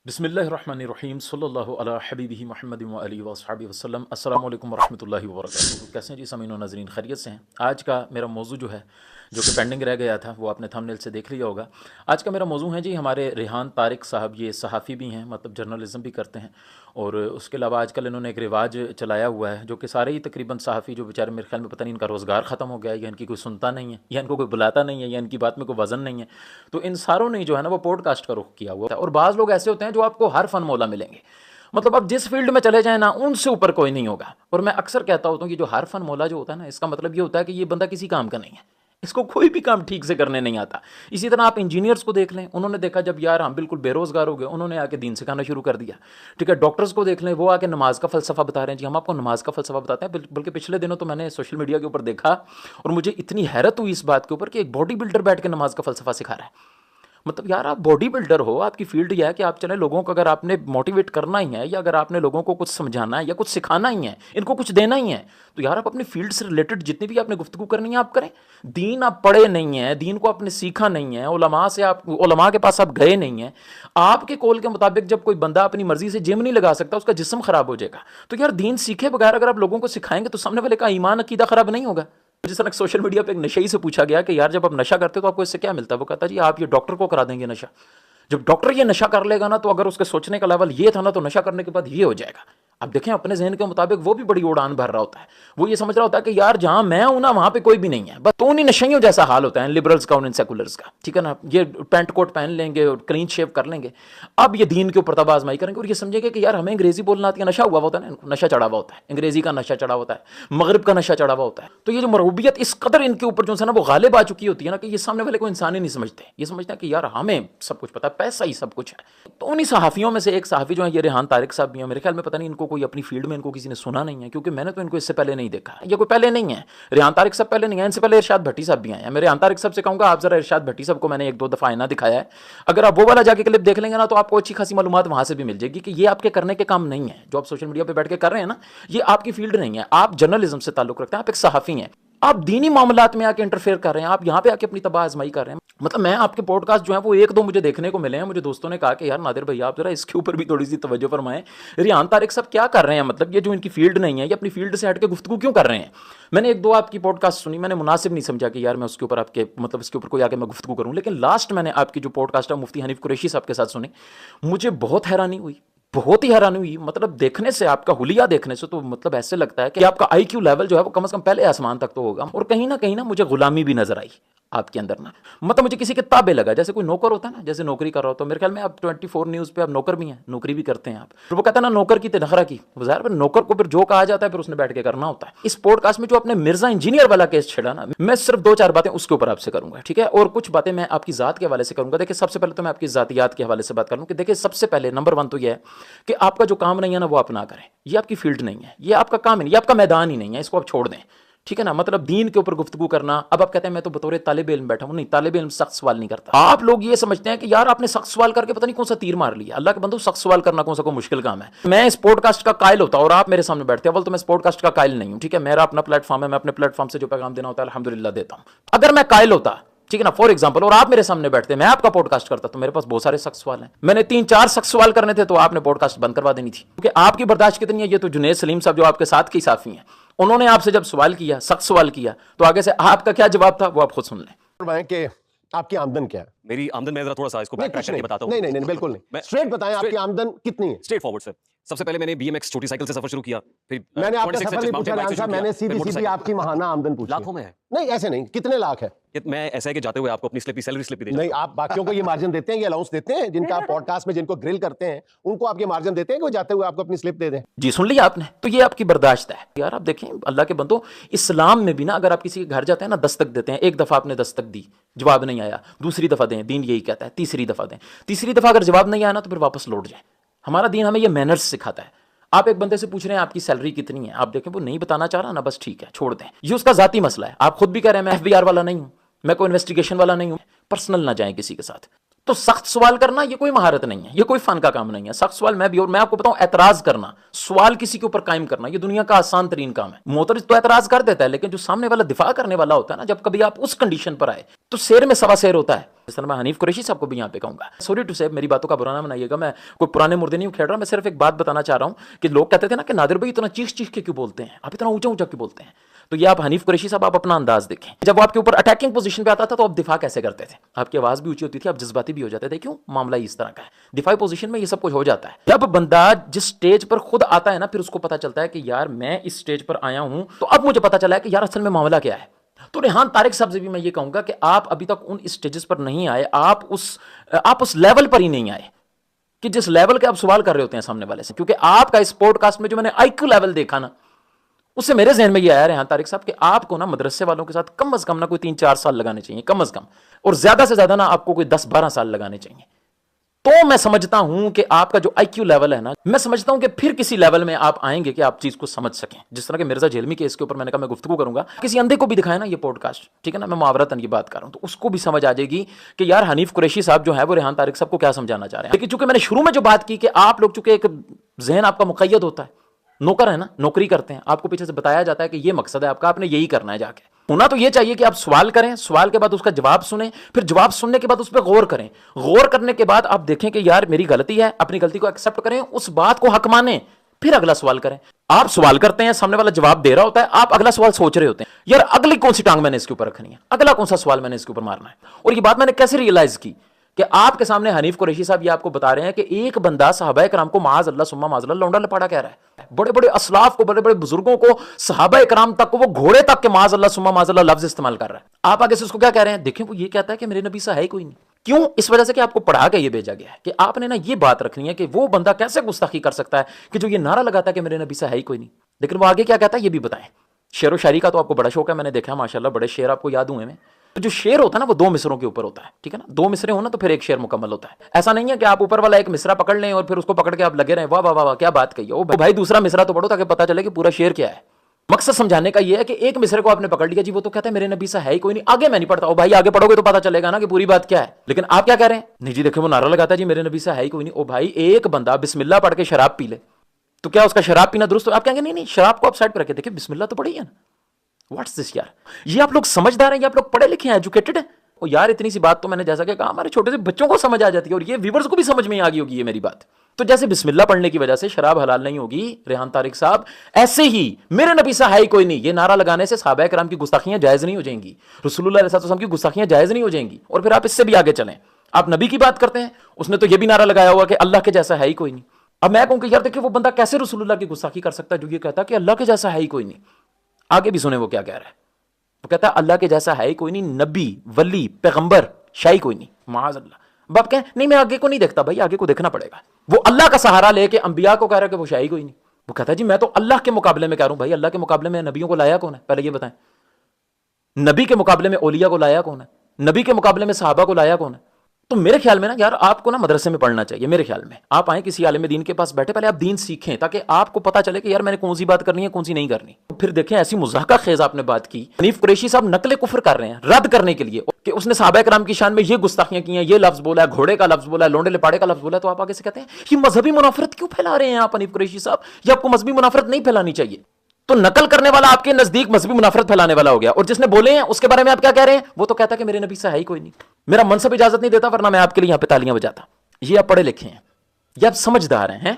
بسم اللہ الرحمن الرحیم صلی اللہ علی حبیبہ محمد و علیہ وصحبہ وسلم۔ السلام علیکم ورحمۃ اللہ وبرکاتہ۔ کیسے ہیں جی سامعین و ناظرین، خیریت سے ہیں؟ آج کا میرا موضوع جو ہے جو کہ پینڈنگ رہ گیا تھا وہ آپ نے تھمبنیل سے دیکھ لیا ہوگا۔ آج کا میرا موضوع ہے جی ہمارے ریحان طارق صاحب، یہ صحافی بھی ہیں، مطلب جرنلزم بھی کرتے ہیں، اور اس کے علاوہ آج کل انہوں نے ایک رواج چلایا ہوا ہے جو کہ سارے ہی تقریباً صحافی جو بیچارے میرے خیال میں پتہ نہیں ان کا روزگار ختم ہو گیا ہے یا ان کی کوئی سنتا نہیں ہے یا ان کو کوئی بلاتا نہیں ہے یا ان کی بات میں کوئی وزن نہیں ہے، تو ان ساروں نے جو ہے نا وہ پوڈ کاسٹ کا رخ کیا ہوا ہے۔ اور بعض لوگ ایسے ہوتے ہیں جو آپ کو ہر فن مولا ملیں گے، مطلب اب جس فیلڈ میں چلے جائیں نا ان سے اوپر کوئی نہیں ہوگا۔ اور میں اکثر کہتا ہوتا ہوں کہ جو ہر فن مولا جو ہوتا ہے نا، اس کا مطلب یہ ہوتا ہے کہ یہ بندہ کسی کام کا نہیں ہے، اس کو کوئی بھی کام ٹھیک سے کرنے نہیں آتا۔ اسی طرح آپ انجینئرز کو دیکھ لیں، انہوں نے دیکھا جب یار ہم بالکل بے روزگار ہو گئے، انہوں نے آ کے دین سکھانا شروع کر دیا، ٹھیک ہے۔ ڈاکٹرز کو دیکھ لیں، وہ آ کے نماز کا فلسفہ بتا رہے ہیں، جی ہم آپ کو نماز کا فلسفہ بتاتے ہیں۔ بلکہ پچھلے دنوں تو میں نے سوشل میڈیا کے اوپر دیکھا اور مجھے اتنی حیرت ہوئی اس بات کے اوپر کہ ایک باڈی بلڈر بیٹھ کے نماز کا فلسفہ سکھا رہا ہے۔ مطلب یار آپ باڈی بلڈر ہو، آپ کی فیلڈ یہ ہے کہ آپ چلیں لوگوں کو، اگر آپ نے موٹیویٹ کرنا ہی ہے یا اگر آپ نے لوگوں کو کچھ سمجھانا ہے یا کچھ سکھانا ہی ہے، ان کو کچھ دینا ہی ہے، تو یار آپ اپنی فیلڈ سے ریلیٹڈ جتنی بھی آپ نے گفتگو کرنی ہے آپ کریں۔ دین آپ پڑھے نہیں ہیں، دین کو آپ نے سیکھا نہیں ہے، علماء کے پاس آپ گئے نہیں ہیں، آپ کے قول کے مطابق جب کوئی بندہ اپنی مرضی سے جم نہیں لگا سکتا، اس کا جسم خراب ہو جائے گا، تو یار دین سیکھے بغیر اگر آپ لوگوں کو سکھائیں گے تو سامنے والے کا ایمان عقیدہ خراب نہیں ہوگا۔ جس طرح سوشل میڈیا پہ ایک نشئی سے پوچھا گیا کہ یار جب آپ نشہ کرتے تو آپ کو اس سے کیا ملتا ہے؟ وہ کہتا جی آپ یہ ڈاکٹر کو کرا دیں گے نشہ۔ جب ڈاکٹر یہ نشہ کر لے گا نا تو اگر اس کے سوچنے کا لیول یہ تھا نا تو نشہ کرنے کے بعد یہ ہو جائے گا۔ اب دیکھیں اپنے ذہن کے مطابق وہ بھی بڑی اڑان بھر رہا ہوتا ہے، وہ یہ سمجھ رہا ہوتا ہے کہ یار جہاں میں ہوں نا وہاں پہ کوئی بھی نہیں ہے، بس تو انہیں نشیوں جیسا حال ہوتا ہے لبرلز کا اور ان سیکولرز کا، ٹھیک ہے نا۔ یہ پینٹ کوٹ پہن لیں گے اور کلین شیو کر لیں گے، اب یہ دین کے اوپر تباہ آزمائی کریں گے اور یہ سمجھیں گے کہ یار ہمیں انگریزی بولنا آتی ہے، نشہ ہوا ہوتا ہے نا، نشہ چڑھا ہوا ہوتا ہے، انگریزی کا نشہ چڑھا ہوتا ہے، مغرب کا نشہ چڑھا ہوا ہوتا ہے۔ تو یہ جو مرغوبیت اس قدر ان کے اوپر جو ہے نا وہ غالب آ چکی ہوتی ہے نا کہ یہ سامنے والے کو انسان ہی نہیں سمجھتے، یہ سمجھتے ہیں کہ یار ہمیں سب کچھ پتا ہے، پیسہ ہی سب کچھ ہے۔ تو انہی صحافیوں میں سے ایک صحافی جو ہیں یہ ریحان طارق صاحب بھی ہیں، میرے خیال میں پتہ نہیں ان کو کوئی اپنی فیلڈ میں ان کو کسی نے سنا نہیں ہے، کیونکہ میں نے تو ان کو اس سے پہلے نہیں دیکھا، یہ کوئی پہلے نہیں ہے۔ ریحان طارق صاحب پہلے نہیں ہیں، ان سے پہلے ارشاد بھٹی صاحب بھی آئے ہیں۔ میں ریحان طارق صاحب سے کہوں گا آپ ذرا ارشاد بھٹی صاحب کو میں نے ایک دو دفعہ آئینہ دکھایا ہے، اگر آپ وہ والا جا کے کلپ دیکھ لیں گے نا تو آپ کو اچھی خاصی معلومات وہاں سے بھی مل جائے گی کہ یہ آپ کے کرنے کے کام نہیں ہے، جو آپ سوشل میڈیا پہ بیٹھ کے کر رہے ہیں نا یہ آپ کی فیلڈ نہیں ہے۔ آپ جرنلزم سے تعلق رکھتے ہیں، آپ ایک صحافی ہیں، آپ دینی معاملات میں آ کے انٹرفیئر کر رہے ہیں، آپ یہاں پہ آ کے اپنی تباہ آزمائی کر رہے ہیں۔ مطلب میں آپ کے پوڈ کاسٹ جو ہیں وہ ایک دو مجھے دیکھنے کو ملے ہیں، مجھے دوستوں نے کہا کہ یار نادر بھائی آپ ذرا اس کے اوپر بھی تھوڑی سی توجہ فرمائیں، ریحان طارق صاحب کیا کر رہے ہیں، مطلب یہ جو ان کی فیلڈ نہیں ہے یہ اپنی فیلڈ سے ہٹ کے گفتگو کیوں کر رہے ہیں۔ میں نے ایک دو آپ کی پوڈ کاسٹ سنی، میں نے مناسب نہیں سمجھا کہ یار میں اس کے اوپر آپ کے مطلب اس کے اوپر کوئی آ کے میں گفتگو کروں، لیکن لاسٹ میں نے آپ کی جو پوڈ کاسٹ ہے مفتی حنیف قریشی صاحب کے ساتھ سنی، مجھے بہت حیرانی ہوئی، بہت ہی حیرانی ہوئی۔ مطلب دیکھنے سے، آپ کا حلیہ دیکھنے سے تو مطلب ایسے لگتا ہے کہ آپ کا آئی کیو لیول جو ہے وہ کم از کم پہلے آسمان تک تو ہوگا، اور کہیں نہ مجھے غلامی بھی نظر آئی آپ کے اندر نا، مطلب مجھے کسی کے تابع لگا، جیسے کوئی نوکر ہوتا ہے نا، جیسے نوکری کر رہا ہوتا ہے۔ میرے خیال میں آپ 24 نیوز پہ آپ نوکر بھی ہیں، نوکری بھی کرتے ہیں آپ، پھر وہ کہتا ہے نا نوکر کی تنخواہ کی، ظاہر ہے نوکر کو پھر جو کہا جاتا ہے پھر اس نے بیٹھ کے کرنا ہوتا ہے۔ اس پوڈ کاسٹ میں جو اپنے مرزا انجینئر والا کیس چھڑا نا، میں صرف دو چار باتیں اس کے اوپر آپ سے کروں گا، ٹھیک ہے، اور کچھ باتیں میں آپ کی ذات کے حوالے سے کروں گا۔ دیکھیں سب سے پہلے تو میں آپ کی ذاتیات کے حوالے سے بات کروں کہ دیکھیں سب سے پہلے نمبر 1 تو یہ ہے کہ آپ کا جو کام نہیں ہے نا وہ آپ نہ کریں، یہ آپ کی فیلڈ نہیں ہے، یہ آپ کا کام نہیں، یہ آپ کا میدان ہی نہیں ہے، اس کو آپ چھوڑ دیں، ٹھیک ہے نا۔ مطلب دین کے اوپر گفتگو کرنا، اب آپ کہتے ہیں میں تو بطور طالب علم بیٹھا ہوں، نہیں، طالب علم سخت سوال نہیں کرتا۔ آپ لوگ یہ سمجھتے ہیں کہ یار آپ نے سخت سوال کر کے پتہ نہیں کون سا تیر مار لیا، اللہ کے بندو سخت سوال کرنا کون سا کوئی مشکل کام ہے۔ میں اس پوڈ کاسٹ کا قائل ہوتا اور آپ میرے سامنے بیٹھتے، اول تو میں اس پوڈ کاسٹ کا قائل نہیں ہوں، ٹھیک ہے، میرا اپنا پلیٹ فارم ہے، میں اپنے پلیٹ فارم سے جو پیغام دینا ہوتا ہے الحمدللہ دیتا ہوں۔ اگر میں قائل ہوتا، ٹھیک ہے نا، فار ایگزامپل، اور آپ میرے سامنے بیٹھتے، میں آپ کا پوڈ کاسٹ کرتا تو میرے پاس بہت سارے سخت سوال ہیں، میں نے 3-4 سخت سوال کرنے تھے تو آپ نے پوڈ کاسٹ بند کروا دینی تھی، کیونکہ آپ کی برداشت کتنی ہے یہ تو جنید سلیم صاحب جو آپ کے ساتھ کے صحافی ہیں انہوں نے آپ سے جب سوال کیا، سخت سوال کیا، تو آگے سے آپ کا کیا جواب تھا وہ آپ خود سن لیں۔ فرمائیں کہ آپ کی آمدن کیا ہے؟ میری آمدن میں ذرا تھوڑا سا اس کو بیک ٹریک کر کے بتاتا ہوں۔ نہیں بالکل نہیں، اسٹریٹ بتائیں آپ کی آمدن کتنی ہے؟ اسٹریٹ فارورڈ سر، سب سے پہلے میں نے بی ایم ایکس چھوٹی سائیکل سے سفر شروع کیا، پھر میں نے آپ کا سفر نہیں پوچھا ریحان صاحب، میں نے سیدھی آپ کی ماہانہ آمدن پوچھی۔ لاکھوں میں ہے؟ نہیں ایسے نہیں، کتنے لاکھ ہے؟ میں ایسا ہے کہ جاتے ہوئے آپ کو اپنی سیلری سلپ بھی دے نہیں، آپ باقیوں کو یہ مارجن دیتے ہیں، یہ الاؤنس دیتے ہیں، جن کا پوڈ کاسٹ میں جن کو گرل کرتے ہیں ان کو آپ یہ مارجن دیتے ہیں کہ وہ جاتے ہوئے آپ کو اپنی سلپ دے دیں؟ جی سن لیا آپ نے، تو یہ آپ کی برداشت ہے یار۔ آپ دیکھیں اللہ کے بندو، اسلام میں بھی نا اگر آپ کسی کے گھر جاتے ہیں نا دستک دیتے ہیں، ایک دفعہ آپ نے دستک دی جواب نہیں آیا، دوسری دفعہ دیں، دین یہی کہتا ہے تیسری دفعہ دیں، تیسری دفعہ اگر جواب نہیں آیا نا تو پھر واپس لوٹ جائیں۔ ہمارا دین ہمیں یہ مینرز سکھاتا ہے۔ آپ ایک بندے سے پوچھ رہے ہیں آپ کی سیلری کتنی ہے، آپ دیکھیں وہ نہیں بتانا چاہ رہا نا، بس ٹھیک ہے چھوڑ دیں، یہ اس کا ذاتی مسئلہ ہے۔ آپ خود بھی کہہ رہے ہیں میں ایف بی آر والا نہیں ہوں، میں کوئی انویسٹیگیشن والا نہیں ہوں، پرسنل نہ جائیں کسی کے ساتھ۔ تو سخت سوال کرنا یہ کوئی مہارت نہیں ہے, یہ کوئی فن کا کام نہیں ہے. سخت سوال میں بھی, اور میں آپ کو بتاؤں اعتراض کرنا, سوال کسی کے اوپر قائم کرنا, یہ دنیا کا آسان ترین کام ہے. معترض تو اعتراض کر دیتا ہے, لیکن جو سامنے والا دفاع کرنے والا ہوتا ہے نا, جب کبھی آپ اس کنڈیشن پر آئے تو شیر میں سوا شیر ہوتا ہے. جس طرح میں حنیف قریشی صاحب کو بھی یہاں پہ کہوں گا, سوری ٹو سے, میری باتوں کا برا نہ منائیے گا, میں کوئی پرانے مردے نہیں کھیل رہا, میں صرف ایک بات بتانا چاہ رہا ہوں کہ لوگ کہتے تھے نا کہ نادر بھائی اتنا چیخ چیخ کے کیوں بولتے ہیں, آپ اتنا اونچا اونچا کیوں بولتے ہیں. تو یہ آپ حنیف قریشی صاحب آپ اپنا انداز دیکھیں, جب وہ آپ کے اوپر اٹیکنگ پوزیشن پہ آتا تھا تو آپ دفاع کیسے کرتے تھے, آپ کی آواز بھی اونچی ہوتی تھی, آپ جذباتی بھی ہو جاتے تھے. کیوں؟ معاملہ اس طرح کا ہے, دفاعی پوزیشن میں یہ سب کچھ ہو جاتا ہے. جب بندہ جس سٹیج پر خود آتا ہے نا, پھر اس کو پتا چلتا ہے کہ یار میں اس سٹیج پر آیا ہوں, تو اب مجھے پتا چلا ہے کہ یار اصل میں معاملہ کیا ہے. تو ریحان طارق صاحب سے بھی میں یہ کہوں گا کہ آپ ابھی تک ان اسٹیجز پر نہیں آئے, آپ اس لیول پر ہی نہیں آئے کہ جس لیول کے آپ سوال کر رہے ہوتے ہیں سامنے والے سے. کیونکہ آپ کا اس پوڈ کاسٹ میں جو میں نے آئی کیو لیول دیکھا نا, اس سے میرے ذہن میں یہ آیا ریحان طارق صاحب کہ آپ کو نا مدرسے والوں کے ساتھ کم از کم نا کوئی 3-4 سال لگانے چاہیے کم از کم, اور زیادہ سے زیادہ نا آپ کو کوئی 10-12 سال لگانے چاہیے. تو میں سمجھتا ہوں کہ آپ کا جو آئی کیو لیول ہے نا, میں سمجھتا ہوں کہ پھر کسی لیول میں آپ آئیں گے کہ آپ چیز کو سمجھ سکیں. جس طرح کہ مرزا جھیلمی کے اس کے اوپر میں نے کہا میں گفتگو کروں گا, کسی اندھے کو بھی دکھائے نا یہ پوڈ کاسٹ, ٹھیک ہے نا, میں معاورتاً یہ بات کر رہا ہوں, تو اس کو بھی سمجھ آ جائے گی کہ یار حنیف قریشی صاحب جو ہے وہ ریحان طارق صاحب کو کیا سمجھانا چاہ رہے ہیں. لیکن چونکہ میں نے شروع میں جو بات کی کہ آپ لوگ چونکہ ایک ذہن آپ کا مقید ہوتا ہے, نوکر ہے نا, نوکری کرتے ہیں, آپ کو پیچھے سے بتایا جاتا ہے کہ یہ مقصد ہے آپ کا, آپ نے یہی کرنا ہے. جا کے ہونا تو یہ چاہیے کہ آپ سوال کریں, سوال کے بعد اس کا جواب سنیں, پھر جواب سننے کے بعد اس پہ غور کریں, غور کرنے کے بعد آپ دیکھیں کہ یار میری غلطی ہے, اپنی غلطی کو ایکسیپٹ کریں, اس بات کو حق مانیں, پھر اگلا سوال کریں. آپ سوال کرتے ہیں, سامنے والا جواب دے رہا ہوتا ہے, آپ اگلا سوال سوچ رہے ہوتے ہیں یار اگلی کون سی ٹانگ میں نے اس کے اوپر رکھنی ہے, اگلا کون سا سوال میں نے اس کے اوپر مارنا ہے. اور یہ بات میں نے کیسے ریئلائز کی کہ آپ کے سامنے حنیف قریشی صاحب یہ آپ کو بتا رہے ہیں کہ ایک بندہ صحابہ کرام کو معاذ اللہ ثم معاذ اللہ لونڈا لپاڑا کہہ رہا ہے, بڑے بڑے اسلاف کو, بڑے بڑے بزرگوں کو, صحابہ کرام تک کو, وہ گھوڑے تک کے معاذ اللہ ثم معاذ اللہ لفظ استعمال کر رہا ہے. آپ آگے سے اس کو کیا کہہ رہے ہیں, دیکھیں وہ یہ کہتا ہے کہ میرے نبی سے ہے ہی کوئی نہیں. کیوں؟ اس وجہ سے کہ آپ کو پڑھا کے یہ بھیجا گیا ہے کہ آپ نے نا یہ بات رکھنی ہے کہ وہ بندہ کیسے گستاخی کر سکتا ہے کہ جو یہ نعرہ لگاتا ہے کہ میرے نبی سے ہے ہی کوئی نہیں, لیکن وہ آگے کیا کہتا ہے یہ بھی بتائیں. شعر و شاعری کا تو آپ کو بڑا شوق ہے, میں نے دیکھا ماشاءاللہ بڑے شعر آپ کو یاد ہوئے ہیں. تو جو شعر ہوتا ہے نا وہ 2 مصروں کے اوپر ہوتا ہے, ٹھیک ہے نا, 2 مصرے ہونا تو پھر ایک شعر مکمل ہوتا ہے. ایسا نہیں ہے کہ آپ اوپر والا ایک مصرا پکڑ لیں اور پھر اس کو پکڑ کے آپ لگے رہیں واہ واہ واہ کیا بات کہی ہے, او بھائی دوسرا مصرا تو پڑھو تاکہ پتہ چلے کہ پورا شعر کیا ہے. مقصد سمجھانے کا یہ ہے کہ ایک مصرے کو آپ نے پکڑ لیا, جی وہ تو کہتا ہے میرے نبی سے ہے ہی کوئی نہیں, آگے میں نہیں پڑھتا. او بھائی آگے پڑھو گے تو پتہ چلے گا نا کہ پوری بات کیا ہے. لیکن آپ کیا کہہ رہے ہیں, نہیں جی دیکھیں وہ نعرہ لگاتا ہے جی میرے نبی سے ہے ہی کوئی نہیں. او بھائی ایک بندہ بسم اللہ پڑھ کے شراب پی لے تو کیا اس کا شراب پینا درست؟ آپ کہیں گے نہیں شراب کو آپ سائڈ پہ رکھے, دیکھیں بسم اللہ تو پڑھی ہے نا. واٹس دس یار, یہ آپ لوگ سمجھدار ہیں, یہ آپ لوگ پڑھے لکھے ہیں, ایجوکیٹڈ ہیں. اور یار اتنی سی بات تو میں نے جیسا کہ کہا ہمارے چھوٹے سے بچوں کو سمجھ آ جاتی ہے, اور یہ ویورز کو بھی سمجھ میں آ گئی ہوگی یہ میری بات. تو جیسے بسم اللہ پڑھنے کی وجہ سے شراب حلال نہیں ہوگی ریحان طارق صاحب, ایسے ہی میرے نبی سے ہے ہی کوئی نہیں یہ نعرہ لگانے سے صحابہ کرام کی گستاخیاں جائز نہیں ہو جائیں گی, رسول اللہ علیہ وسلم کی گستاخیاں جائز نہیں ہو جائیں گی. اور پھر آپ اس سے بھی آگے چلیں, آپ نبی کی بات کرتے ہیں, اس نے تو یہ بھی نعرہ لگایا ہوا کہ اللہ کے جیسا ہے ہی کوئی نہیں. اب میں کہوں کہ یار دیکھیں وہ بندہ کیسے رسول اللہ کی گستاخی کر سکتا ہے جو یہ کہتا ہے کہ اللہ کے جیسا ہے ہی کوئی نہیں. آگے بھی سنیں وہ کیا کہہ رہا ہے, وہ کہتا ہے اللہ کے جیسا ہے ہی کوئی نہیں, نبی ولی پیغمبر شاہی کوئی نہیں معاذ اللہ. باپ کہیں نہیں میں آگے کو نہیں دیکھتا, بھائی آگے کو دیکھنا پڑے گا. وہ اللہ کا سہارا لے کے انبیاء کو کہہ رہا ہے کہ وہ شاہی کوئی نہیں. وہ کہتا ہے جی میں تو اللہ کے مقابلے میں کہہ رہا ہوں. بھائی اللہ کے مقابلے میں نبیوں کو لایا کون ہے, پہلے یہ بتائیں. نبی کے مقابلے میں اولیاء کو لایا کون ہے, نبی کے مقابلے میں صحابہ کو لایا کون ہے. تو میرے خیال میں نا یار آپ کو نا مدرسے میں پڑھنا چاہیے. میرے خیال میں آپ آئیں کسی عالم دین کے پاس بیٹھے, پہلے آپ دین سیکھیں تاکہ آپ کو پتا چلے کہ یار میں نے کون سی بات کرنی ہے کون سی نہیں کرنی. پھر دیکھیں ایسی مضحکہ خیز آپ نے بات کی, حنیف قریشی صاحب نقل کفر کر رہے ہیں رد کرنے کے لیے کہ اس نے صحابہ کرام کی شان میں یہ گستاخیاں کی ہیں, یہ لفظ بولا ہے, گھوڑے کا لفظ بولا ہے, لونڈے لپاڑے کا لفظ بولا ہے. تو آپ آگے سے کہتے ہیں یہ مذہبی منافرت کیوں پھیلا رہے ہیں آپ حنیف قریشی صاحب, یہ آپ کو مذہبی منافرت نہیں پھیلانی چاہیے. تو نقل کرنے والا آپ کے نزدیک مذہبی منافرت پھیلانے والا ہو گیا, اور جس نے بولے ہیں اس کے بارے میں آپ کیا کہہ رہے ہیں, وہ تو کہتا ہے کہ میرے نبی سے ہے ہی کوئی نہیں. میرا منصب اجازت نہیں دیتا ورنہ میں آپ کے لیے یہاں پہ تالیاں بجاتا. یہ آپ پڑھے لکھے ہیں, یہ آپ سمجھدار ہیں.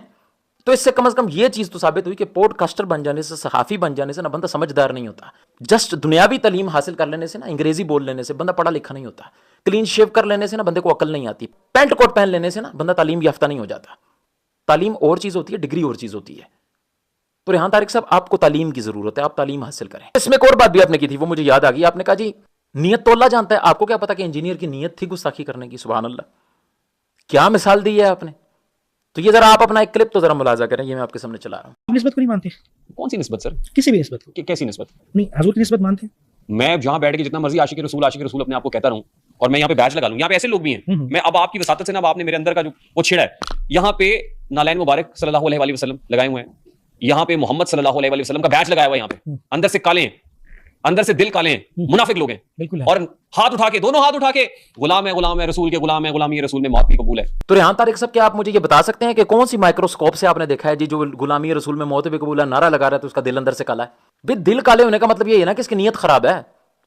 تو اس سے کم از کم یہ چیز تو ثابت ہوئی کہ پوڈ کاسٹر بن جانے سے, صحافی بن جانے سے نہ بندہ سمجھدار نہیں ہوتا. جسٹ دنیاوی تعلیم حاصل کر لینے سے نا, انگریزی بول لینے سے بندہ پڑھا لکھا نہیں ہوتا. کلین شیو کر لینے سے نا بندے کو عقل نہیں آتی. پینٹ کوٹ پہن لینے سے نا بندہ تعلیم یافتہ نہیں ہو جاتا. تعلیم اور چیز ہوتی ہے, ڈگری اور چیز ہوتی ہے. تو ریحان طارق صاحب آپ کو تعلیم کی ضرورت ہے, آپ تعلیم حاصل کریں. اس میں ایک اور بات بھی آپ نے کی تھی, وہ مجھے یاد آ گئی. آپ نے کہا جی نیت تو اللہ جانتا ہے, آپ کو کیا پتا کہ انجینئر کی نیت تھی گستاخی کرنے کی. سبحان اللہ, کیا مثال دی ہے آپ نے. تو یہ ذرا آپ اپنا ایک کلپ تو ذرا ملاحظہ کریں, یہ میں آپ کے سامنے چلا رہا ہوں. نسبت کو نہیں مانتے. کون سی نسبت سر؟ کسی بھی نسبت کو. کیسی نسبت؟ نہیں حضور کی نسبت مانتے ہیں. میں جہاں بیٹھ کے جتنا مرضی عاشق رسول اپنے آپ کو کہتا رہوں, اور میں یہاں پہ بیچ لگا لوں, یہاں پہ ایسے لوگ بھی ہیں. میں اب آپ کی وساطت سے نا, اب آپ نے میرے اندر کا جو وہ چھڑا ہے, یہاں پہ نالین مبارک صلی اللہ علیہ وسلم لگائے ہوئے ہیں, یہاں پہ محمد صلی اللہ علیہ وسلم کا بیچ لگایا ہوا ہے, یہاں پہ اندر سے کالے ہیں, اندر سے دل کالے ہیں، منافق لوگ ہیں، بالکل ہے۔ اور ہاتھ اٹھا کے، دونوں ہاتھ اٹھا کے غلام ہے رسول کے، غلام ہے، غلامی رسول میں موت بھی قبول ہے۔ تو ریحان طارق صاحب کیا آپ مجھے یہ بتا سکتے ہیں کہ کون سی مائکروسکوپ سے آپ نے دیکھا ہے جی جو غلامی رسول میں موت بھی قبول ہے نعرہ لگا رہا ہے تو اس کا دل اندر سے کالا ہے؟ بھئی دل کالے ہونے کا مطلب یہ ہے نا کہ اس کی نیت خراب ہے،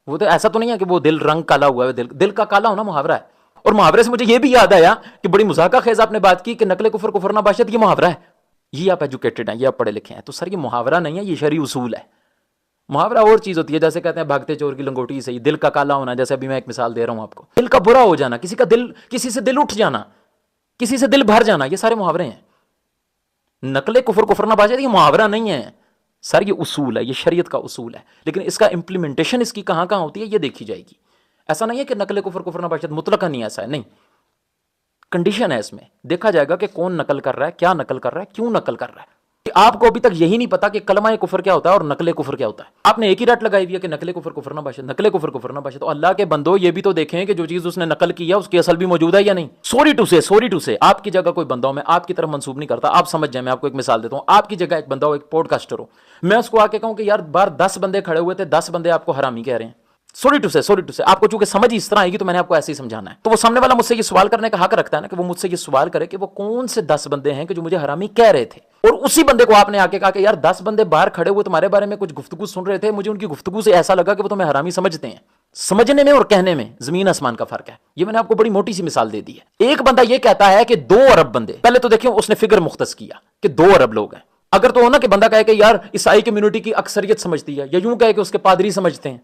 وہ تو ایسا تو نہیں ہے کہ وہ دل رنگ کالا ہوا ہے، دل کا کالا ہونا محاورہ ہے۔ اور محاورے سے مجھے یہ بھی یاد آیا کہ بڑی مذاکرہ خیز آپ نے بات کی کہ نقل کفر کفر نہ باشد، یہ محاورہ ہے، یہ آپ ایجوکیٹڈ ہیں، یہ آپ پڑھے لکھے ہیں، تو سر یہ محاورہ نہیں ہے، یہ شرعی اصول ہے۔ محاورہ اور چیز ہوتی ہے، جیسے کہتے ہیں بھاگتے چور کی لنگوٹی سے ہی دل کا کالا ہونا، جیسے ابھی میں ایک مثال دے رہا ہوں آپ کو، دل کا برا ہو جانا، کسی کا دل، کسی سے دل اٹھ جانا، کسی سے دل بھر جانا، یہ سارے محاورے ہیں۔ نقل کفر کفر نہ باشد یہ محاورہ نہیں ہے سر، یہ اصول ہے، یہ شریعت کا اصول ہے، لیکن اس کا امپلیمنٹیشن اس کی کہاں کہاں ہوتی ہے یہ دیکھی جائے گی۔ ایسا نہیں ہے کہ نقل کفر کفر نہ باشد مطلقاً نہیں ایسا ہے، نہیں، کنڈیشن ہے اس میں، دیکھا جائے گا کہ کون نقل کر رہا ہے، کیا نقل کر رہا ہے، کیوں نقل کر رہا ہے۔ آپ کو ابھی تک یہی نہیں پتا کہ کلمہ کفر کیا ہوتا ہے اور نقل کفر کیا ہوتا ہے، آپ نے ایک ہی رٹ لگائی ہوئی ہے کہ نقل کفر کفر نہ باشد، نقل کفر کفر نہ باشد۔ تو اللہ کے بندو یہ بھی تو دیکھیں کہ جو چیز اس نے نقل کی ہے اس کی اصل بھی موجود ہے یا نہیں۔ سوری ٹو سے آپ کی جگہ کوئی بندہ ہو، میں آپ کی طرف منسوب نہیں کرتا، آپ سمجھ جائیں، میں آپ کو ایک مثال دیتا ہوں، آپ کی جگہ ایک بندہ ہو، ایک پوڈ کاسٹر ہو، میں اس کو آ کے کہوں کہ یار بار 10 بندے کھڑے ہوئے تھے، 10 بندے آپ کو حرامی کہہ رہے ہیں، سوری ٹو سے آپ کو چونکہ سمجھ اس طرح آئے گی تو میں نے آپ کو ایسے ہی سمجھانا ہے، تو وہ سامنے والا مجھ سے یہ سوال کرنے کا حق رکھتا ہے نا کہ وہ مجھ سے یہ سوال کرے کہ وہ کون سے 10 بندے ہیں کہ جو مجھے حرامی کہہ رہے تھے، اور اسی بندے کو آپ نے آ کے کہا کہ یار 10 بندے باہر کھڑے ہوئے تمہارے بارے میں کچھ گفتگو سن رہے تھے، مجھے ان کی گفتگو سے ایسا لگا کہ وہ تمہیں حرامی سمجھتے ہیں۔ سمجھنے میں اور کہنے میں زمین آسمان کا فرق ہے، یہ میں نے آپ کو بڑی موٹی سی مثال دے دی ہے۔ ایک بندہ یہ کہتا ہے کہ 2 ارب بندے، پہلے تو دیکھیں اس نے فگر مختص کیا کہ 2 ارب لوگ ہیں، اگر تو ہونا کہ بندہ کہے کہ یار عیسائی کمیونٹی کی اکثریت سمجھتی ہے، یا یوں کہے کہ اس کے پادری سمجھتے ہیں،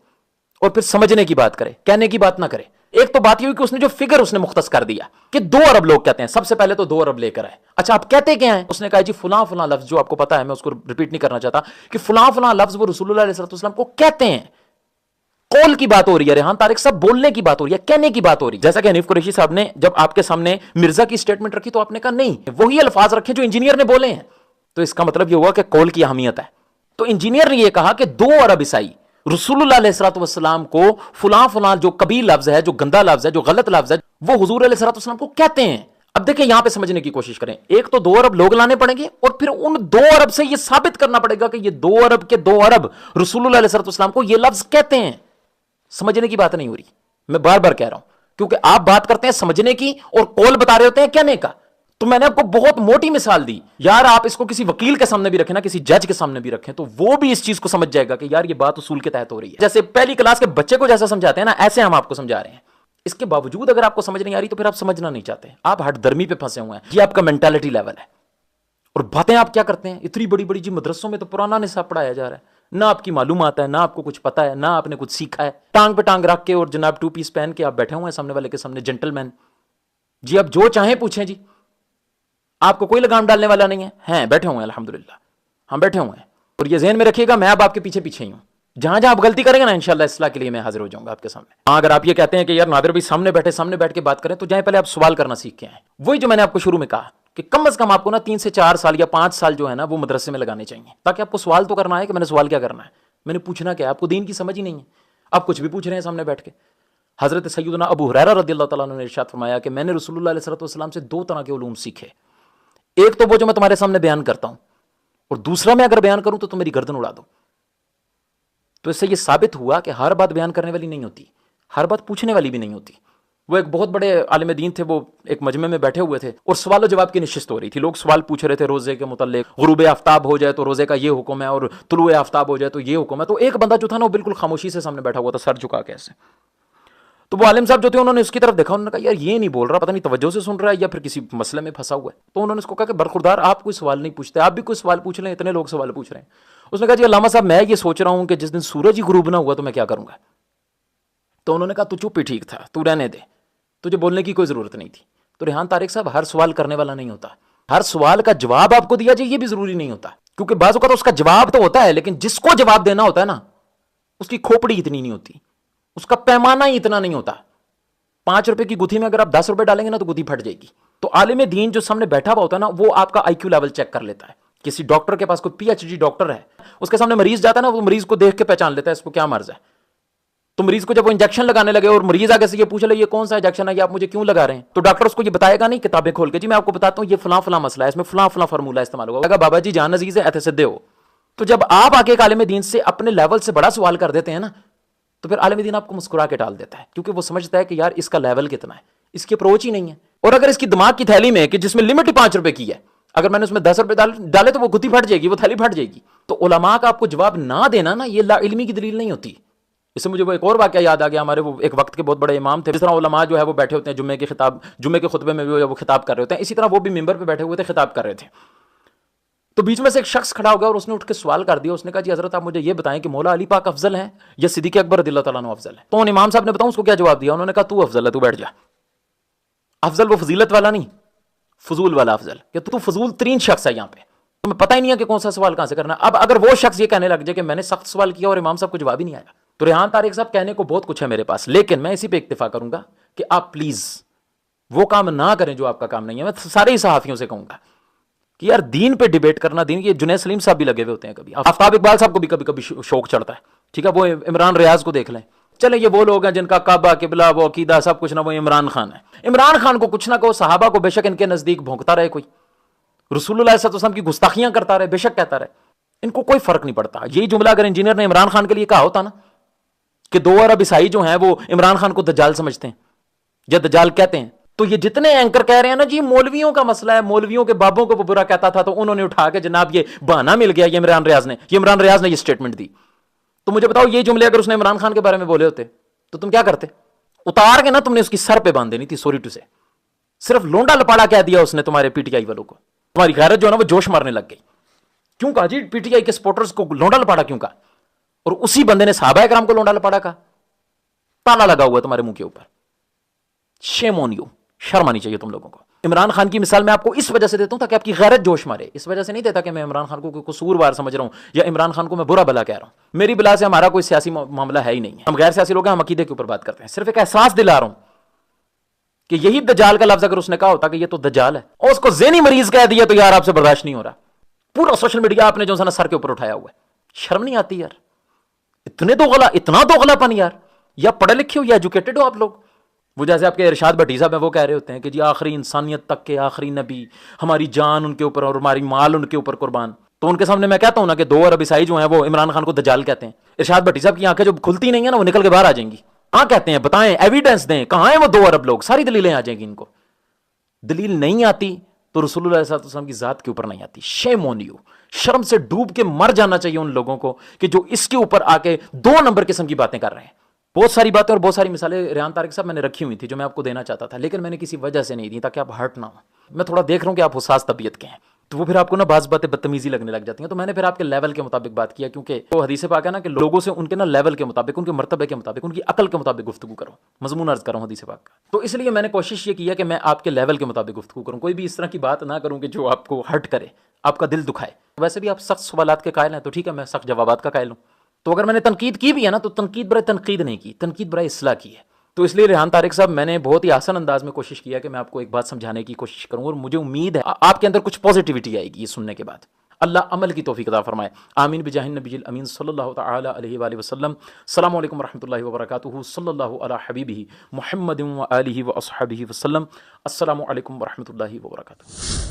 اور پھر سمجھنے کی بات کرے، کہنے کی بات نہ کرے۔ ایک تو بات یہ ہوئی کہ اس نے جو فگر اس نے مختص کر دیا کہ 2 ارب لوگ کہتے ہیں، سب سے پہلے تو 2 ارب لے کر آئے، اچھا آپ کہتے کیا ہیں؟ اس نے کہا جی فلاں فلاں لفظ، جو آپ کو پتا ہے میں اس کو ریپیٹ نہیں کرنا چاہتا، کہ فلاں فلاں لفظ وہ رسول اللہ علیہ السلام کو کہتے ہیں۔ قول کی بات ہو رہی ہے ریحان طارق صاحب، بولنے کی بات ہو رہی ہے، کہنے کی بات ہو رہی ہے۔ جیسا کہ حنیف قریشی صاحب نے جب آپ کے سامنے مرزا کی سٹیٹمنٹ رکھی تو آپ نے کہا نہیں، وہی الفاظ رکھے جو انجینئر نے بولے ہیں، تو اس کا مطلب یہ ہوا کہ قول کی اہمیت ہے۔ تو انجینئر نے یہ کہا کہ 2 ارب عیسائی رسول اللہ علیہ السلام کو فلاں فلاں جو قبیح لفظ ہے، جو گندا لفظ ہے، جو غلط لفظ ہے، وہ حضور علیہ السلام کو کہتے ہیں۔ اب دیکھیں یہاں پہ سمجھنے کی کوشش کریں، ایک تو 2 ارب لوگ لانے پڑیں گے، اور پھر ان 2 ارب سے یہ ثابت کرنا پڑے گا کہ یہ 2 ارب کے 2 ارب رسول اللہ علیہ السلام کو یہ لفظ کہتے ہیں۔ سمجھنے کی بات نہیں ہو رہی، میں بار بار کہہ رہا ہوں، کیونکہ آپ بات کرتے ہیں سمجھنے کی اور قول بتا رہے ہوتے ہیں کہنے کا۔ تو میں نے آپ کو بہت موٹی مثال دی، یار آپ اس کو کسی وکیل کے سامنے بھی رکھیں نا، کسی جج کے سامنے بھی رکھیں، تو وہ بھی اس چیز کو سمجھ جائے گا کہ یار یہ بات اصول کے تحت ہو رہی ہے۔ جیسے پہلی کلاس کے بچے کو جیسا سمجھاتے ہیں نا، ایسے ہم آپ کو سمجھا رہے ہیں۔ اس کے باوجود اگر آپ کو سمجھ نہیں آ رہی تو پھر آپ سمجھنا نہیں چاہتے، آپ ہٹ درمی پہ پھنسے ہوئے ہیں، یہ آپ کا مینٹالٹی لیول ہے۔ اور باتیں آپ کیا کرتے ہیں اتنی بڑی بڑی، جی مدرسوں میں تو پرانا نصاب پڑھایا جا رہا ہے، نہ آپ کی معلومات ہے، نہ آپ کو کچھ پتا ہے، نہ آپ نے کچھ سیکھا ہے، ٹانگ پہ ٹانگ رکھ کے اور جناب 2 پیس پہن کے آپ بیٹھے ہوئے ہیں سامنے والے کے سامنے، جنٹل مین جی، آپ جو چاہیں پوچھیں جی، آپ کو کوئی لگام ڈالنے والا نہیں ہے، ہیں بیٹھے ہوئے ہیں الحمدللہ، ہم بیٹھے ہوئے ہیں۔ اور یہ ذہن میں رکھیے گا میں اب آپ کے پیچھے پیچھے ہی ہوں، جہاں جہاں آپ غلطی کریں گے نا انشاءاللہ اصلاح کے لیے میں حاضر ہو جاؤں گا آپ کے سامنے۔ ہاں اگر آپ یہ کہتے ہیں کہ یار نادر بھائی سامنے بیٹھ کے بات کریں، تو جائیں پہلے آپ سوال کرنا سیکھ کے آئیں۔ وہی جو میں نے آپ کو شروع میں کہا کہ کم از کم آپ کو نا 3 سے 4 سال یا 5 سال جو ہے نا وہ مدرسے میں لگانے چاہیے، تاکہ آپ کو سوال تو کرنا ہے کہ میں نے سوال کیا کرنا ہے، میں نے پوچھنا کیا ہے۔ آپ کو دین کی سمجھ ہی نہیں ہے، آپ کچھ بھی پوچھ رہے ہیں سامنے بیٹھ کے۔ حضرت سیدنا ابو ہریرہ رضی اللہ تعالیٰ عنہ نے ارشاد فرمایا کہ میں نے رسول اللہ علیہ السلام سے 2 طرح کے علوم سیکھے، ایک تو وہ جو میں تمہارے سامنے بیان کرتا ہوں، اور دوسرا میں اگر بیان کروں تو تم میری گردن اڑا دو۔ تو اس سے یہ ثابت ہوا کہ ہر بات بیان کرنے والی نہیں ہوتی، ہر بات پوچھنے والی بھی نہیں ہوتی۔ وہ ایک بہت بڑے عالم دین تھے، وہ ایک مجمع میں بیٹھے ہوئے تھے اور سوال و جواب کی نشست ہو رہی تھی، لوگ سوال پوچھ رہے تھے روزے کے متعلق، غروب آفتاب ہو جائے تو روزے کا یہ حکم ہے، اور طلوع آفتاب ہو جائے تو یہ حکم ہے۔ تو ایک بندہ جو تھا نا وہ بالکل خاموشی سے سامنے بیٹھا ہوا تھا، سر جھکا کے ایسے۔ تو وہ عالم صاحب جو تھے انہوں نے اس کی طرف دیکھا، انہوں نے کہا یار یہ نہیں بول رہا، پتہ نہیں توجہ سے سن رہا ہے یا پھر کسی مسئلے میں پھنسا ہوا ہے۔ تو انہوں نے اس کو کہا کہ برخوردار آپ کوئی سوال نہیں پوچھتے، آپ بھی کوئی سوال پوچھ لیں، اتنے لوگ سوال پوچھ رہے ہیں۔ اس نے کہا جی علامہ صاحب میں یہ سوچ رہا ہوں کہ جس دن سورج ہی غروب نہ ہوا تو میں کیا کروں گا۔ تو انہوں نے کہا تو چپ ہی ٹھیک تھا، تو رہنے دے، تجھے بولنے کی کوئی ضرورت نہیں تھی۔ تو ریحان طارق صاحب ہر سوال کرنے والا نہیں ہوتا، ہر سوال کا جواب آپ کو دیا جائے یہ بھی ضروری نہیں ہوتا، کیونکہ بعض اوقات اس کا جواب تو ہوتا ہے لیکن جس کو جواب دینا ہوتا ہے نا اس کی کھوپڑی اتنی نہیں ہوتی، اس کا پیمانہ ہی اتنا نہیں ہوتا۔ 5 روپے کی گتھی میں اگر آپ 10 روپے ڈالیں گے نا تو گتھی پھٹ جائے گی۔ تو عالم دین جو سامنے بیٹھا ہوا ہوتا ہے نا وہ آپ کا آئی کیو لیول چیک کر لیتا ہے۔ کسی ڈاکٹر کے پاس کوئی پی ایچ ڈی ڈاکٹر ہے، اس کے سامنے مریض جاتا ہے نا، وہ مریض کو دیکھ کے پہچان لیتا ہے اس کو کیا مرض ہے۔ تو مریض کو جب وہ انجیکشن لگانے لگے اور مریض آگے سے یہ پوچھ لے یہ کون سا انجیکشن ہے، یہ آپ مجھے کیوں لگا رہے ہیں، تو ڈاکٹر اس کو یہ بتائے گا نہیں کتابیں کھول کے جی میں آپ کو بتاتا ہوں یہ فلاں فلاں مسئلہ ہے، اس میں فلاں فلاں فارمولہ استعمال ہوگا۔ بابا جی جان عزیز ہے ایتھے سدھے ہو، تو جب آپ آ کے ایک عالم دین سے اپنے لیول سے بڑا سوال کر دیتے ہیں نا تو پھر عالم دین آپ کو مسکرا کے ٹال دیتا ہے، کیونکہ وہ سمجھتا ہے کہ یار اس کا لیول کتنا ہے، اس کی اپروچ ہی نہیں ہے. اور اگر اس کی دماغ کی تھیلی میں کہ جس میں لمٹ 5 روپے کی ہے، اگر میں نے اس میں 10 روپے ڈالے تو وہ گتی پھٹ جائے گی، وہ تھیلی پھٹ جائے گی. تو علماء کا آپ کو جواب نہ دینا نا، یہ لا علمی کی دلیل نہیں ہوتی. اس سے مجھے وہ ایک اور واقعہ یاد آ گیا. ہمارے وہ ایک وقت کے بہت بڑے امام تھے. جس طرح علماء جو ہے وہ بیٹھے ہوتے ہیں جمعے کے خطبے میں وہ خطاب کر رہے ہوتے ہیں، اسی طرح وہ بھی ممبر پہ بیٹھے ہوئے تھے، خطاب کر رہے تھے. تو بیچ میں سے ایک شخص کھڑا ہو گیا اور اس نے اٹھ کے سوال کر دیا. اس نے کہا جی حضرت آپ مجھے یہ بتائیں کہ مولا علی پاک افضل ہیں یا صدیق اکبر رضی اللہ تعالیٰ عنہ افضل ہے؟ تو ان امام صاحب نے بتاؤں اس کو کیا جواب دیا؟ انہوں نے کہا تو افضل ہے، تو بیٹھ جا. افضل وہ فضیلت والا نہیں، فضول والا افضل، کہ تو فضول ترین شخص ہے یہاں پہ، تمہیں پتہ ہی نہیں ہے کہ کون سا سوال کہاں سے کرنا. اب اگر وہ شخص یہ کہنے لگ جائے کہ میں نے سخت سوال کیا اور امام صاحب کو جواب ہی نہیں آیا، تو ریحان طارق صاحب کہنے کو بہت کچھ ہے میرے پاس، لیکن میں اسی پہ اکتفا کروں گا کہ آپ پلیز وہ کام نہ کریں جو آپ کا کام نہیں ہے. میں سارے ہی صحافیوں سے کہوں گا کہ یار دین پہ ڈیبیٹ کرنا، دین، یہ جنید سلیم صاحب بھی لگے ہوئے ہوتے ہیں، کبھی آفتاب اقبال صاحب کو بھی کبھی شوق چڑھتا ہے، ٹھیک ہے، وہ عمران ریاض کو دیکھ لیں. چلیں یہ وہ لوگ ہیں جن کا کعبہ قبلہ وہ عقیدہ سب کچھ نہ، وہ عمران خان ہے. عمران خان کو کچھ نہ کہو، صحابہ کو بے شک ان کے نزدیک بھونکتا رہے، کوئی رسول اللہ صلی اللہ علیہ وسلم کی گستاخیاں کرتا رہے، بے شک کہتا رہے، ان کو کوئی فرق نہیں پڑتا. یہی جملہ اگر انجینئر نے عمران خان کے لیے کہا ہوتا نا کہ 2 ارب عیسائی جو ہیں وہ عمران خان کو دجال سمجھتے ہیں یا دجال کہتے ہیں، تو یہ جتنے اینکر کہہ رہے ہیں نا جی مولویوں کا مسئلہ ہے، مولویوں کے بابوں کو وہ برا کہتا تھا تو انہوں نے اٹھا کے جناب یہ بہانہ مل گیا، یہ عمران ریاض نے یہ سٹیٹمنٹ دی. تو مجھے بتاؤ یہ جملے اگر اس نے عمران خان کے بارے میں بولے ہوتے تو تم کیا کرتے؟ اتار کے نا تم نے اس کی سر پہ باندھ دینی تھی، سوری ٹو سے. صرف لونڈا لپاڑا کہہ دیا اس نے تمہارے پی ٹی آئی والوں کو، تمہاری غیرت جو ہے نا وہ جوش مارنے لگ گئی. کیوں کہا جی پی ٹی آئی کے سپورٹرز کو لونڈا لپاڑا کیوں کہا؟ اور اسی بندے نے صحابہ کرام کو لونڈا لپاڑا کہا. تالا لگا ہوا ہے تمہارے منہ کے اوپر. شیم آن یو، شرم آنی چاہیے تم لوگوں کو. عمران خان کی مثال میں آپ کو اس وجہ سے دیتا ہوں تاکہ آپ کی غیرت جوش مارے. اس وجہ سے نہیں دیتا کہ میں عمران خان کو کوئی قصوروار سمجھ رہا ہوں یا عمران خان کو میں برا بلا کہہ رہا ہوں. میری بلا سے ہمارا کوئی سیاسی معاملہ ہے ہی نہیں ہے، ہم غیر سیاسی لوگ ہیں، ہم عقیدے کے اوپر بات کرتے ہیں. صرف ایک احساس دلا رہا ہوں کہ یہی دجال کا لفظ اگر اس نے کہا ہوتا کہ یہ تو دجال ہے اور اس کو ذہنی مریض کہہ دیا تو یار آپ سے برداشت نہیں ہو رہا. پورا سوشل میڈیا آپ نے جو سر کے اوپر اٹھایا ہوا ہے. شرم نہیں آتی یار؟ اتنا دوغلا پن یار. یا پڑھے لکھے ہو یا ایجوکیٹڈ ہو آپ لوگ. وہ جیسے آپ کے ارشاد بھٹی صاحب ہیں وہ کہہ رہے ہوتے ہیں کہ جی آخری انسانیت تک کے آخری نبی، ہماری جان ان کے اوپر اور ہماری مال ان کے اوپر قربان. تو ان کے سامنے میں کہتا ہوں نا کہ 2 ارب عیسائی جو ہیں وہ عمران خان کو دجال کہتے ہیں. ارشاد بھٹی صاحب کی آنکھیں جو کھلتی نہیں ہیں نا وہ نکل کے باہر آ جائیں گی. ہاں کہتے ہیں بتائیں، ایویڈنس دیں، کہاں ہیں وہ 2 ارب لوگ؟ ساری دلیلیں آ جائیں گی. ان کو دلیل نہیں آتی تو رسول اللہ صلی اللہ علیہ وسلم کی ذات کے اوپر نہیں آتی. شیم آن یو. شرم سے ڈوب کے مر جانا چاہیے ان لوگوں کو کہ جو اس کے اوپر آ کے 2 نمبر قسم کی باتیں کر رہے ہیں. بہت ساری باتیں اور بہت ساری مثالیں ریحان طارق صاحب میں نے رکھی ہوئی تھی جو میں آپ کو دینا چاہتا تھا، لیکن میں نے کسی وجہ سے نہیں دی تاکہ آپ ہرٹ نہ ہو. میں تھوڑا دیکھ رہا ہوں کہ آپ حساس طبیعت کے ہیں تو وہ پھر آپ کو نا بعض باتیں بدتمیزی لگنے لگ جاتی ہیں. تو میں نے پھر آپ کے لیول کے مطابق بات کیا، کیونکہ وہ حدیث پاک ہے نا کہ لوگوں سے ان کے نا لیول کے مطابق، ان کے مرتبے کے مطابق، ان کی عقل کے مطابق گفتگو کرو. مضمون عرض کروں حدیث پاک کا. تو اس لیے میں نے کوشش یہ کیا کہ میں آپ کے لیول کے مطابق گفتگو کروں، کوئی بھی اس طرح کی بات نہ کروں کہ جو آپ کو ہرٹ کرے، آپ کا دل دکھائے. ویسے بھی آپ سخت سوالات کے قائل ہیں تو ٹھیک ہے، میں سخت جوابات کا قائل ہوں. تو اگر میں نے تنقید کی بھی ہے نا تو تنقید برائے تنقید نہیں کی، تنقید برائے اصلاح کی ہے. تو اس لیے ریحان طارق صاحب میں نے بہت ہی آسان انداز میں کوشش کیا کہ میں آپ کو ایک بات سمجھانے کی کوشش کروں، اور مجھے امید ہے آپ کے اندر کچھ پازیٹیوٹی آئے گی یہ سننے کے بعد. اللہ عمل کی توفیق عطا فرمائے. آمین بجاہ النبی الامین صلی اللہ تعالی علیہ وآلہ وسلم. السلام علیکم ورحمۃ اللہ وبرکاتہ. صلی اللہ علی حبیبہ محمد و آلہ و اصحابہ وسلم. السلام علیکم ورحمۃ اللہ وبرکاتہ.